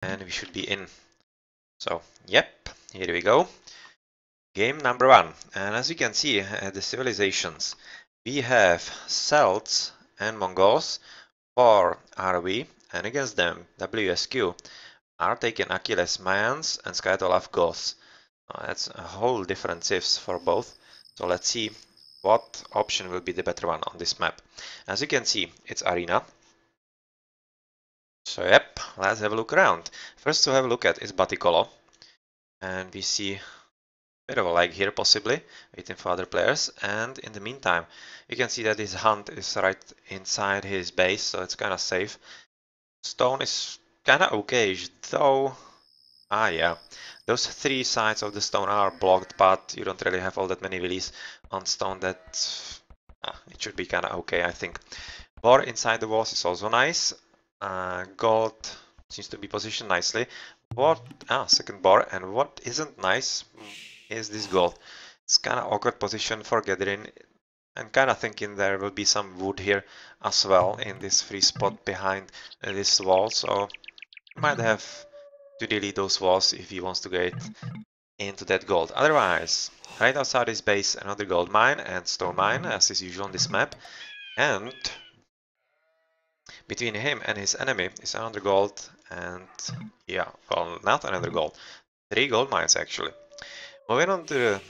and we should be in. So, yep, here we go. Game number 1. And as you can see at the civilizations, we have Celts and Mongols for RV, and against them, WSQ are taking Achilles Mayans and Skytolaf Goths. That's a whole different civs for both. So let's see what option will be the better one on this map. As you can see, it's arena. So yep, let's have a look around. First to have a look at is Batikolo. And we see a bit of a lag here possibly, waiting for other players. And in the meantime, you can see that his hunt is right inside his base, so it's kind of safe. Stone is kind of okay, though. Ah yeah, those 3 sides of the stone are blocked, but you don't really have all that many release on stone that it should be kind of okay, I think. Boar inside the walls is also nice. Gold seems to be positioned nicely. Second boar, and what isn't nice is this gold. It's kind of awkward position for gathering. I'm kind of thinking there will be some wood here as well in this free spot behind this wall, so might have to delete those walls if he wants to get into that gold. Otherwise, right outside his base, another gold mine and stone mine, as is usual on this map. And between him and his enemy is another gold, and yeah, well, not another gold. 3 gold mines actually. Moving on to the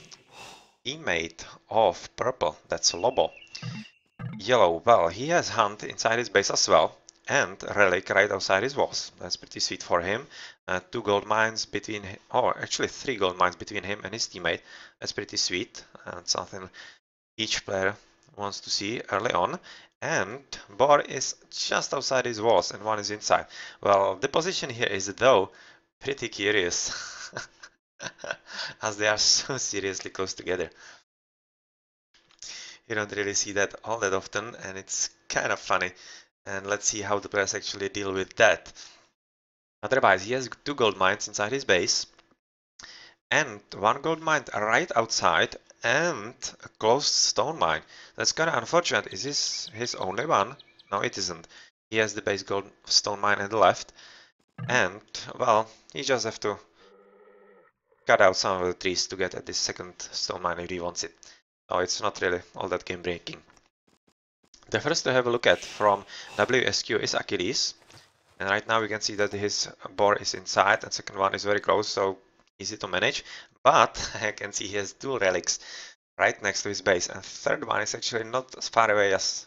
teammate of purple, that's Lobo. Yellow, well, he has hunt inside his base as well, and relic right outside his walls. That's pretty sweet for him. 2 gold mines between him, oh, actually 3 gold mines between him and his teammate. That's pretty sweet, and something each player wants to see early on. And Boar is just outside his walls and one is inside. Well, the position here is though pretty curious, as they are so seriously close together. You don't really see that all that often, and it's kind of funny. And let's see how the players actually deal with that. Otherwise, he has 2 gold mines inside his base, and 1 gold mine right outside, and a closed stone mine. That's kind of unfortunate. Is this his only one? No, it isn't. He has the base gold stone mine at the left, and, well, he just have to cut out some of the trees to get at this second stone mine if he wants it. So it's not really all that game breaking. The first to have a look at from WSQ is Achilles, and right now we can see that his boar is inside and second one is very close, so easy to manage. But I can see he has 2 relics right next to his base, and third one is actually not as far away as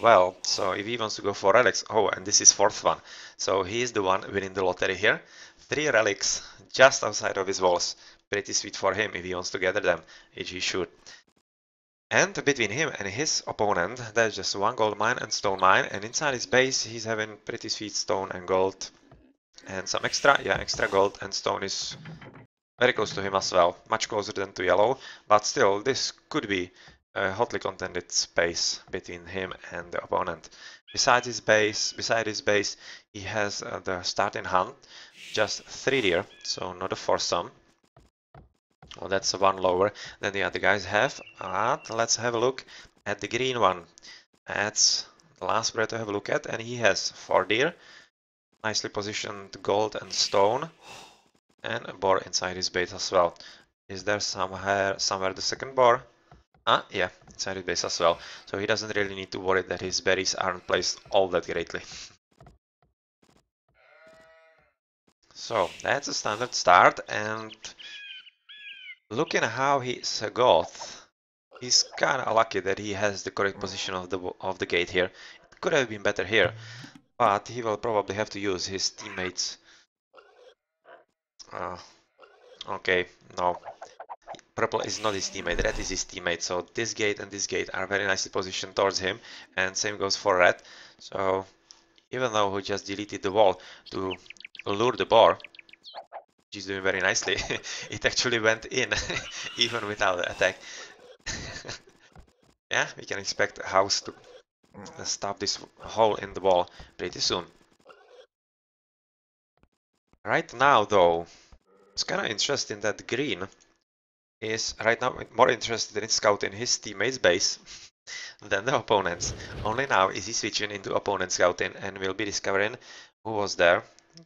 well, so if he wants to go for relics, oh, and this is 4th one, so he is the one winning the lottery here. 3 relics just outside of his walls, pretty sweet for him if he wants to gather them, which he should. And between him and his opponent, there's just 1 gold mine and stone mine, and inside his base he's having pretty sweet stone and gold, and some extra gold, and stone is very close to him as well, much closer than to yellow, but still this could be a hotly contended space between him and the opponent. Beside his base, he has the starting hunt, just 3 deer, so not a foursome. Well, that's 1 lower than the other guys have. But let's have a look at the green one. That's the last player to have a look at, and he has 4 deer, nicely positioned gold and stone, and a boar inside his base as well. Is there somewhere the second boar? Yeah, inside his base as well. So he doesn't really need to worry that his berries aren't placed all that greatly. So that's a standard start, and looking at how he's a goth, he's kinda lucky that he has the correct position of the gate here. It could have been better here, but he will probably have to use his teammates. Okay, no. Purple is not his teammate, red is his teammate, so this gate and this gate are very nicely positioned towards him, and same goes for red. So even though he just deleted the wall to lure the boar, which is doing very nicely, it actually went in, even without the attack. Yeah, we can expect a house to stop this hole in the wall pretty soon. Right now though, it's kind of interesting that green is right now more interested in scouting his teammate's base than the opponent's. Only now is he switching into opponent scouting and will be discovering who was there.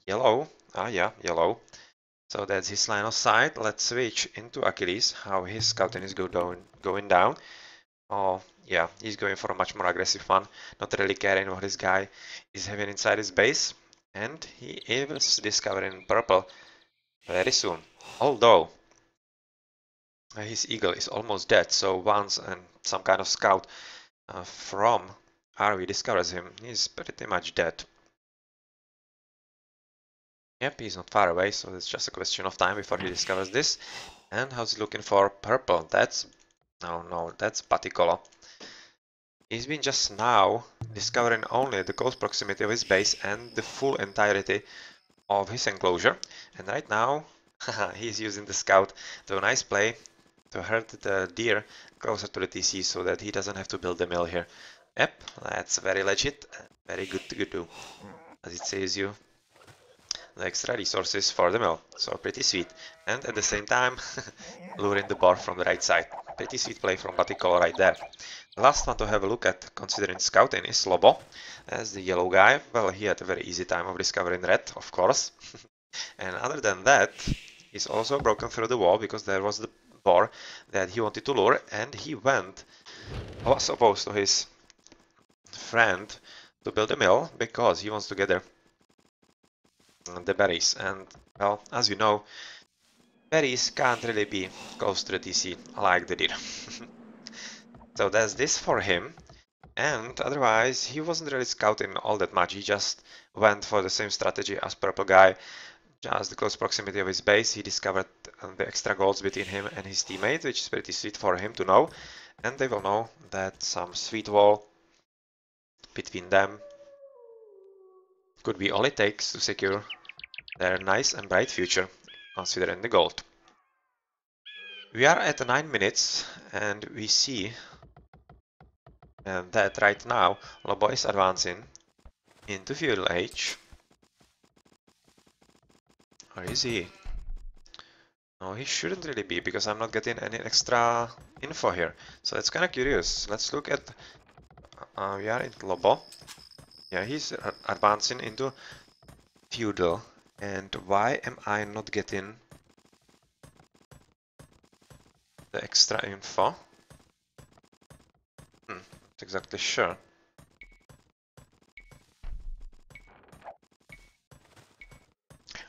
Yellow Yeah, yellow. So that's his line of sight. Let's switch into Achilles, how his scouting is going down. Oh, yeah, he's going for a much more aggressive one, not really caring what this guy is having inside his base. And he is discovering purple very soon. Although his eagle is almost dead, so once some kind of scout from RV discovers him, he's pretty much dead. Yep, he's not far away, so it's just a question of time before he discovers this. And how's he looking for purple? That's... no, that's Paticolo. He's been just now discovering only the close proximity of his base and the full entirety of his enclosure. And right now, he's using the scout to a nice play to herd the deer closer to the TC so that he doesn't have to build the mill here. Yep, that's very legit, very good to do, as it saves you the extra resources for the mill, so pretty sweet. And at the same time, luring the boar from the right side. Pretty sweet play from Baticolo right there. The last one to have a look at, considering scouting, is Lobo, as the yellow guy. Well, he had a very easy time of discovering red, of course. And other than that, he's also broken through the wall because there was the boar that he wanted to lure, and he was opposed to his friend to build a mill because he wants to gather the berries. And well, as you know, berries can't really be close to the TC like the deer. So that's this for him. And otherwise, he wasn't really scouting all that much. He just went for the same strategy as purple guy. Just the close proximity of his base, he discovered the extra golds between him and his teammate, which is pretty sweet for him to know. And they will know that some sweet wall between them could be all it takes to secure their nice and bright future, considering the gold. We are at 9 minutes, and we see that right now Lobo is advancing into feudal age. Or is he? No, he shouldn't really be, because I'm not getting any extra info here. So that's kind of curious. Let's look at... we are in Lobo. Yeah, he's advancing into feudal. And why am I not getting the extra info? Not exactly sure.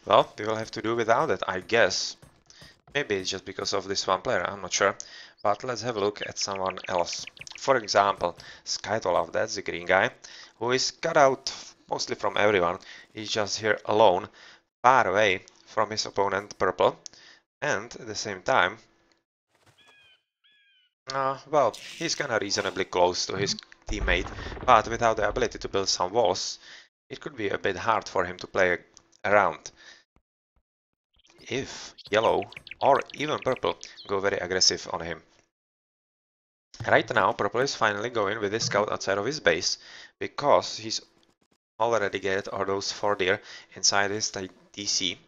Well, we will have to do without it, I guess. Maybe it's just because of this one player, I'm not sure. But let's have a look at someone else. For example, Skytolaf, that's the green guy, who is cut out mostly from everyone. He's just here alone, far away from his opponent, purple. And at the same time, well, he's kinda reasonably close to his teammate, but without the ability to build some walls, it could be a bit hard for him to play around. If yellow or even purple go very aggressive on him. Right now, purple is finally going with his scout outside of his base because he's already get all those 4 deer inside his TC.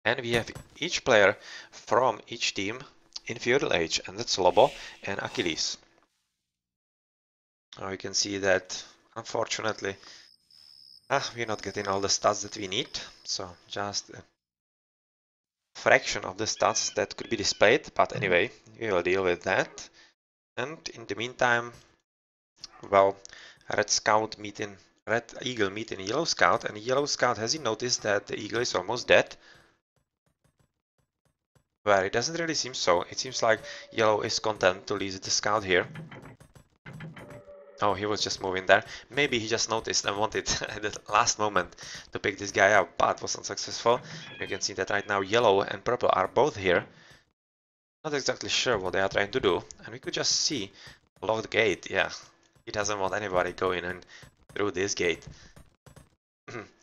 And we have each player from each team in feudal age, and that's Lobo and Achilles. Now you can see that, unfortunately, we're not getting all the stats that we need, so just a fraction of the stats that could be displayed, but anyway, we will deal with that. And in the meantime, well, Red Eagle meeting Yellow Scout, and Yellow Scout, has he noticed that the Eagle is almost dead? Well, it doesn't really seem so. It seems like Yellow is content to leave the Scout here. Oh, he was just moving there. Maybe he just noticed and wanted at the last moment to pick this guy up, but was unsuccessful. You can see that right now Yellow and Purple are both here. Not exactly sure what they are trying to do, and we could just see locked gate. Yeah, he doesn't want anybody going in through this gate.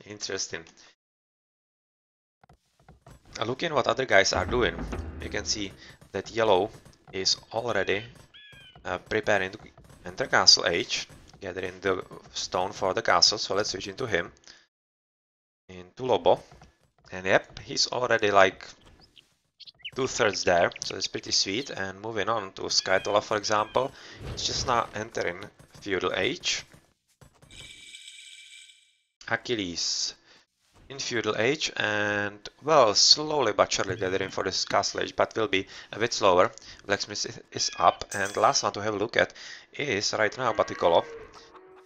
Interesting. Looking what other guys are doing, you can see that Yellow is already preparing to enter Castle Age, gathering the stone for the castle, so let's switch into him. Into Lobo. And yep, he's already like 2/3 there, so it's pretty sweet. And moving on to Skytola, for example, he's just now entering Feudal Age. Achilles in feudal age, and well, slowly but surely gathering for this castle age, but will be a bit slower. Blacksmith is up, and the last one to have a look at is right now Baticolo,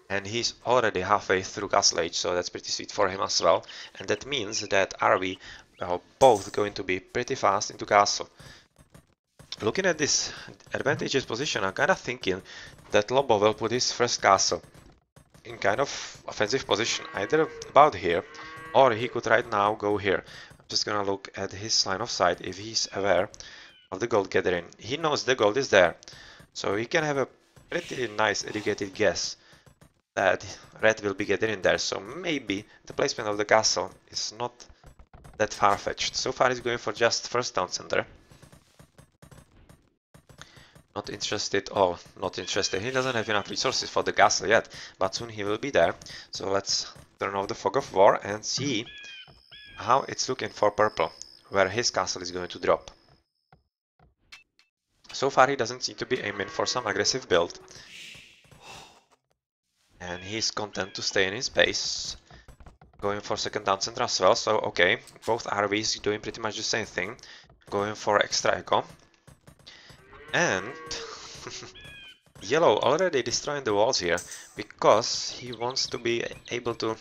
and he's already halfway through castle age, so that's pretty sweet for him as well. And that means that RV are both going to be pretty fast into castle. Looking at this advantageous position, I'm kind of thinking that Lobo will put his first castle in kind of offensive position, either about here, or he could right now go here. I'm just gonna look at his line of sight if he's aware of the gold gathering. He knows the gold is there, so he can have a pretty nice educated guess that red will be gathering there, so maybe the placement of the castle is not that far-fetched. So far he's going for just first town center. Not interested, oh, not interested. He doesn't have enough resources for the castle yet, but soon he will be there. So let's turn off the fog of war and see how it's looking for purple, where his castle is going to drop. So far he doesn't seem to be aiming for some aggressive build, and he's content to stay in his base, going for second town center as well. So okay, both RVs doing pretty much the same thing, going for extra eco. And yellow already destroying the walls here because he wants to be able to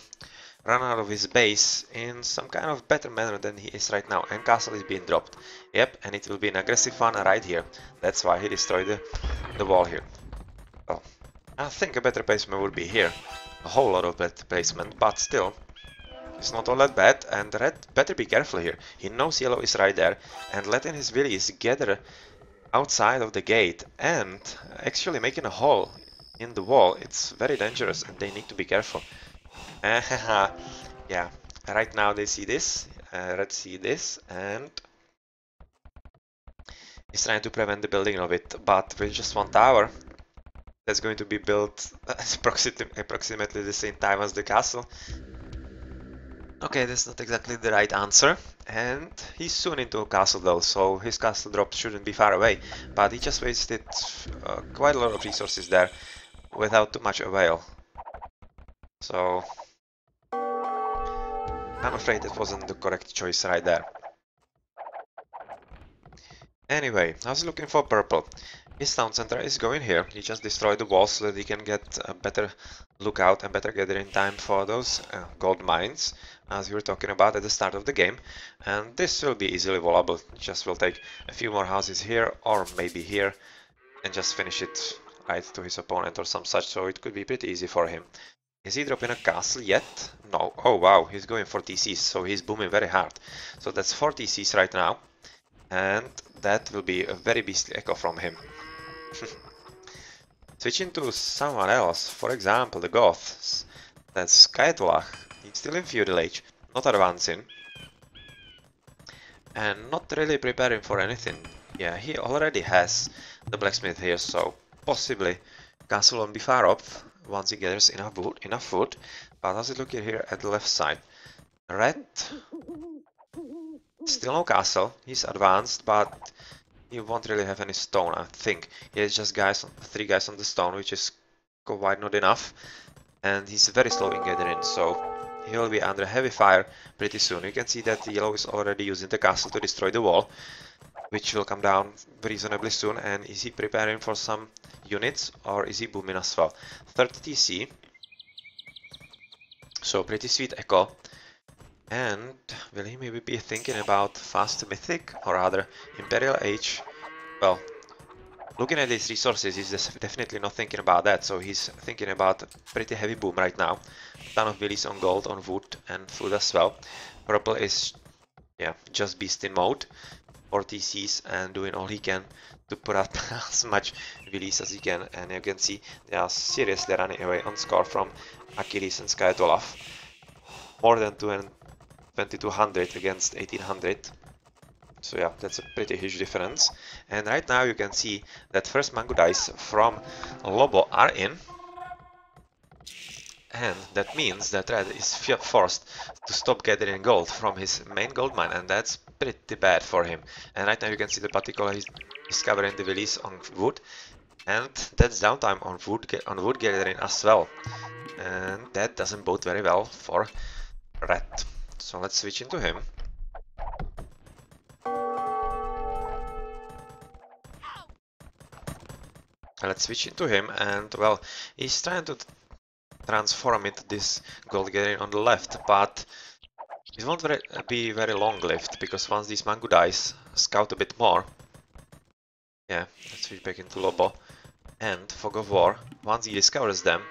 run out of his base in some kind of better manner than he is right now. And castle is being dropped. Yep, and it will be an aggressive one right here. That's why he destroyed the wall here. Oh, I think a better placement would be here. A whole lot of better placement, but still, it's not all that bad. And red better be careful here. He knows yellow is right there, and letting his villies gather outside of the gate and actually making a hole in the wall, it's very dangerous and they need to be careful. Yeah, right now they see this, red see this, and he's trying to prevent the building of it, but with just one tower that's going to be built approximately the same time as the castle. Okay, that's not exactly the right answer, and he's soon into a castle though, so his castle drop shouldn't be far away, but he just wasted quite a lot of resources there without too much avail. So I'm afraid that wasn't the correct choice right there. Anyway, I was looking for purple. His town center is going here. He just destroyed the walls so that he can get a better lookout and better gathering time for those gold mines, as we were talking about at the start of the game. And this will be easily wallable. Just will take a few more houses here or maybe here and just finish it right to his opponent or some such, so it could be pretty easy for him. Is he dropping a castle yet? No. Oh wow, he's going for TCs, so he's booming very hard. So that's 4 TCs right now, and that will be a very beastly echo from him. Switching to someone else, for example the Goths. That's Kaetolach. He's still in feudal age, not advancing, and not really preparing for anything. Yeah, he already has the blacksmith here, so possibly castle won't be far off once he gathers enough wood. But how's it looking here at the left side? Red, still no castle. He's advanced, but he won't really have any stone, I think. He has just 3 guys on the stone, which is quite not enough. And he's very slow in gathering, so he will be under heavy fire pretty soon. You can see that yellow is already using the castle to destroy the wall, which will come down reasonably soon. And is he preparing for some units, or is he booming as well? 30 TC, so pretty sweet echo. And will he maybe be thinking about fast mythic or rather imperial age? Well, looking at his resources, he's definitely not thinking about that, so he's thinking about a pretty heavy boom right now. Ton of villies on gold, on wood and food as well. Purple is, yeah, just beast in mode, 4 TCs and doing all he can to put up as much villies as he can. And you can see they are seriously running away on score from Achilles and Skytolaf. More than 2200 against 1800. So yeah, that's a pretty huge difference. And right now you can see that first mango dice from Lobo are in. And that means that red is forced to stop gathering gold from his main gold mine, and that's pretty bad for him. And right now you can see the particular he's discovering the release on wood, and that's downtime on wood gathering as well. And that doesn't bode very well for red. So let's switch into him. Let's switch into him, and well, he's trying to transform into this gold gathering on the left, but it won't be very long-lived, because once this Mangu dies, scout a bit more. Yeah, let's switch back into Lobo. And Fog of War, once he discovers them,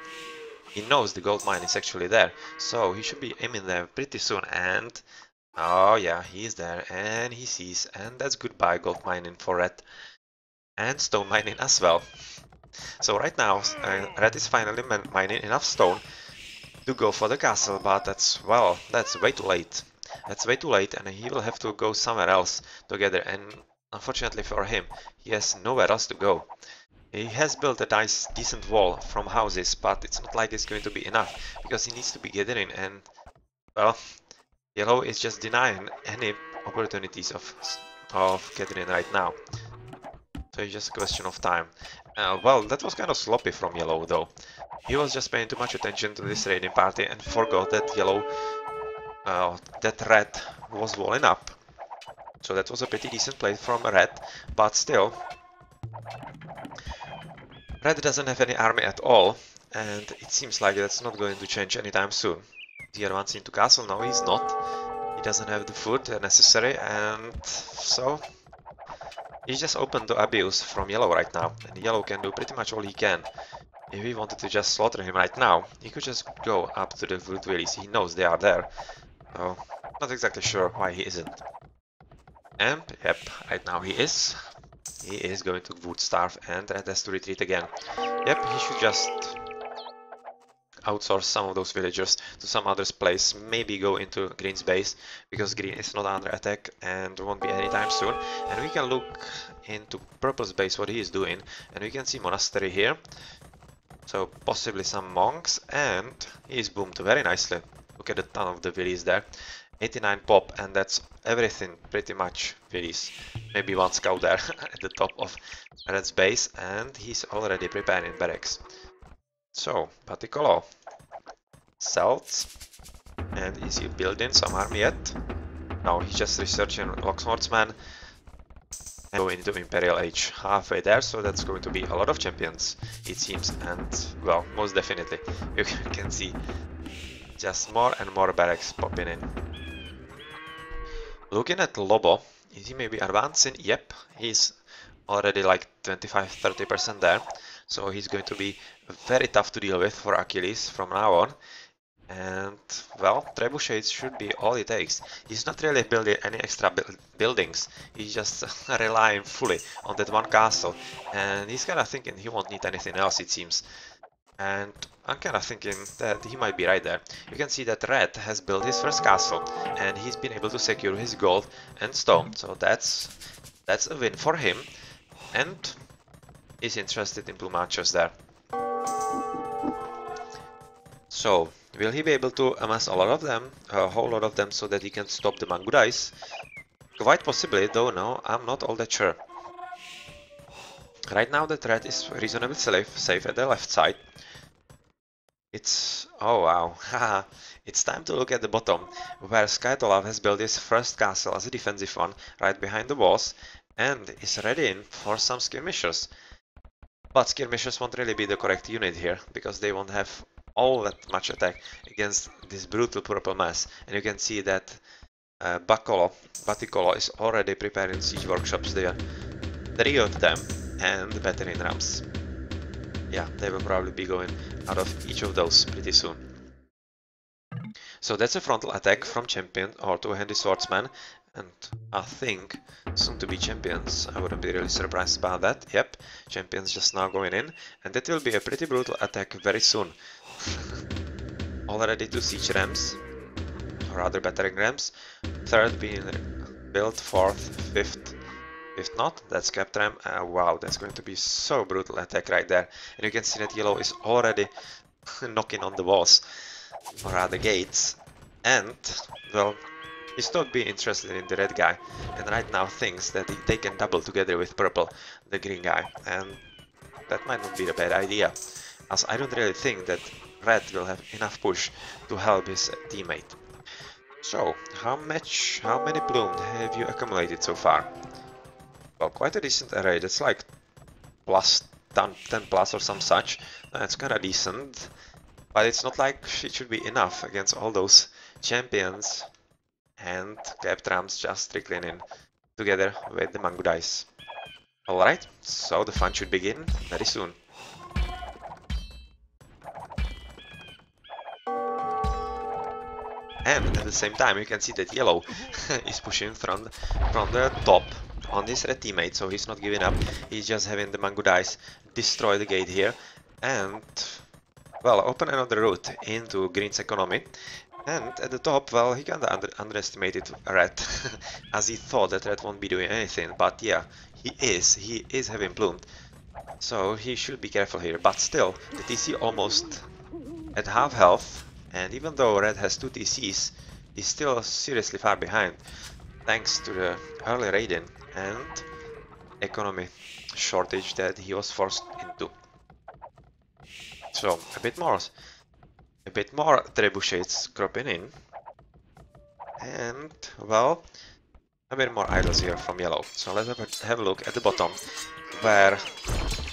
he knows the gold mine is actually there, so he should be aiming there pretty soon, and oh yeah, he is there, and he sees, and that's goodbye gold mining for Red, and stone mining as well. So right now, Red is finally mining enough stone to go for the castle, but that's, well, that's way too late. That's way too late, and he will have to go somewhere else together, and unfortunately for him, he has nowhere else to go. He has built a nice, decent wall from houses, but it's not like it's going to be enough, because he needs to be gathering, and, well, Yellow is just denying any opportunities of gathering right now. So it's just a question of time. Well, that was kind of sloppy from Yellow, though. He was just paying too much attention to this raiding party and forgot that that Red was walling up. So that was a pretty decent play from Red, but still, Red doesn't have any army at all, and it seems like that's not going to change anytime soon. He advancing into castle? No, he's not. He doesn't have the food necessary, and so he's just open to abuse from Yellow right now, and Yellow can do pretty much all he can. If he wanted to just slaughter him right now, he could just go up to the Wood Willies. He knows they are there. So, not exactly sure why he isn't. And, yep, right now he is. He is going to Wood Starve, and Red has to retreat again. Yep, he should just outsource some of those villagers to some other place, maybe go into Green's base, because Green is not under attack and won't be anytime soon. And we can look into Purple's base, what he is doing, and we can see monastery here, so possibly some monks, and he is boomed very nicely. Look at the ton of the villies there, 89 pop, and that's everything pretty much villies. Maybe one scout there at the top of Red's base, and he's already preparing barracks. So, Paticolo sells, and is he building some army yet? No, he's just researching Lockswordsman and going into Imperial Age halfway there, so that's going to be a lot of champions, it seems, and, well, most definitely, you can see just more and more barracks popping in. Looking at Lobo, is he maybe advancing? Yep, he's already like 25-30% there. So he's going to be very tough to deal with for Achilles from now on. And, well, trebuchets should be all it takes. He's not really building any extra buildings. He's just relying fully on that one castle. And he's kind of thinking he won't need anything else, it seems. And I'm kind of thinking that he might be right there. You can see that Red has built his first castle, and he's been able to secure his gold and stone. So that's a win for him. And is interested in blue marchers there. So, will he be able to amass a lot of them, a whole lot of them, so that he can stop the Mangu dice? Quite possibly, though no, I'm not all that sure. Right now that Red is reasonably safe at the left side. It's... oh wow, haha. It's time to look at the bottom, where Skytolav has built his first castle as a defensive one, right behind the walls, and is ready in for some skirmishers. But skirmishers won't really be the correct unit here, because they won't have all that much attack against this brutal purple mass. And you can see that Baticolo is already preparing siege workshops there. 3 of them, and battering rams. Yeah, they will probably be going out of each of those pretty soon. So that's a frontal attack from champion or two-handed swordsman, and I think soon to be champions. I wouldn't be really surprised about that. Yep, champions just now going in, and that will be a pretty brutal attack very soon. Already 2 siege rams, or rather battering rams, 3rd being built, 4th, 5th not, that's kept ram. Wow, that's going to be so brutal attack right there. And you can see that Yellow is already knocking on the walls, or rather gates, and, well, he's not being interested in the red guy, and right now thinks that they can double together with purple, the green guy, and that might not be a bad idea, as I don't really think that red will have enough push to help his teammate. So, how many bloom have you accumulated so far? Well, quite a decent array. That's like plus 10 plus or some such. That's kind of decent, but it's not like it should be enough against all those champions and capped rams just trickling in together with the mango dice. Alright, so the fun should begin very soon. And at the same time you can see that yellow is pushing from the top on his red teammate, so he's not giving up. He's just having the mango dice destroy the gate here and, well, open another route into green's economy. And at the top, well, he kinda underestimated red, as he thought that red won't be doing anything, but yeah, he is having bloomed. So he should be careful here, but still, the TC almost at half health, and even though red has 2 TCs, he's still seriously far behind, thanks to the early raiding and economy shortage that he was forced into. So, a bit more trebuchets cropping in, and, well, a bit more idols here from yellow. So let's have a look at the bottom, where,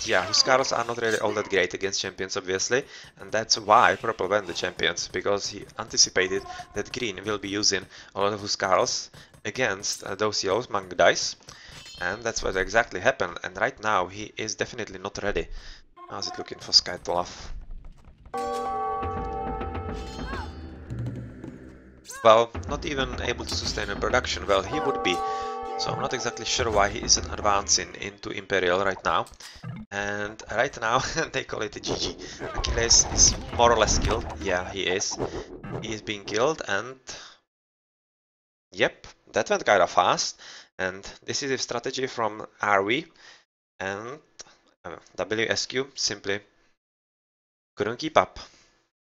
yeah, Huskarls are not really all that great against champions, obviously, and that's why purple went the champions, because he anticipated that green will be using a lot of Huskarls against those yellow mango dice, and that's what exactly happened, and right now he is definitely not ready. How's it looking for Skytolaf? Well, not even able to sustain a production. Well, he would be. So I'm not exactly sure why he isn't advancing into Imperial right now. And right now they call it a GG. Achilles is more or less killed. Yeah, he is. He is being killed and... Yep, that went kind of fast. And this is a strategy from RV and WSQ simply couldn't keep up.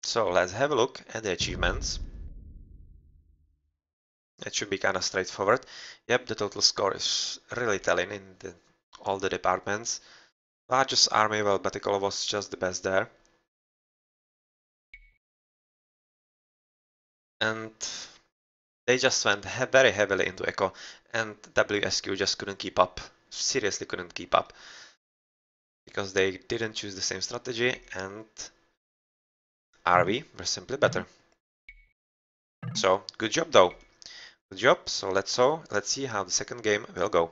So let's have a look at the achievements. It should be kind of straightforward. Yep, the total score is really telling in all the departments. Largest army, well, Batikol was just the best there. And they just went very heavily into Echo, and WSQ just couldn't keep up. Seriously couldn't keep up. Because they didn't choose the same strategy, and RV were simply better. So, good job though. Good job, so let's see how the second game will go.